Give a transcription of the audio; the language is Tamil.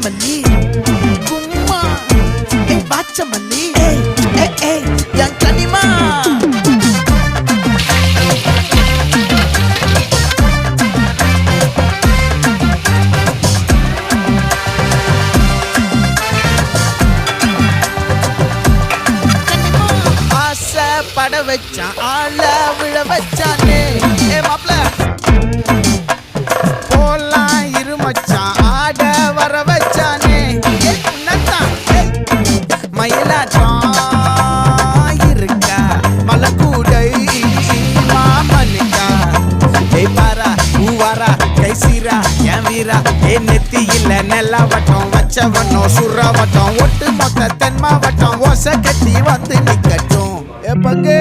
மல்லி கும்மா பாச்ச மல்லி என் கனிமா ஆசை பட வச்சான் ஆள விழ வச்சானே மாப்ள நெத்தியில நெல்லாவட்டம் வச்சவட்டம் சுறாவட்டம் ஒட்டு மொத்த தென்மாவட்டம் ஓசை கட்டி வந்து நிக்கட்டும் பங்கு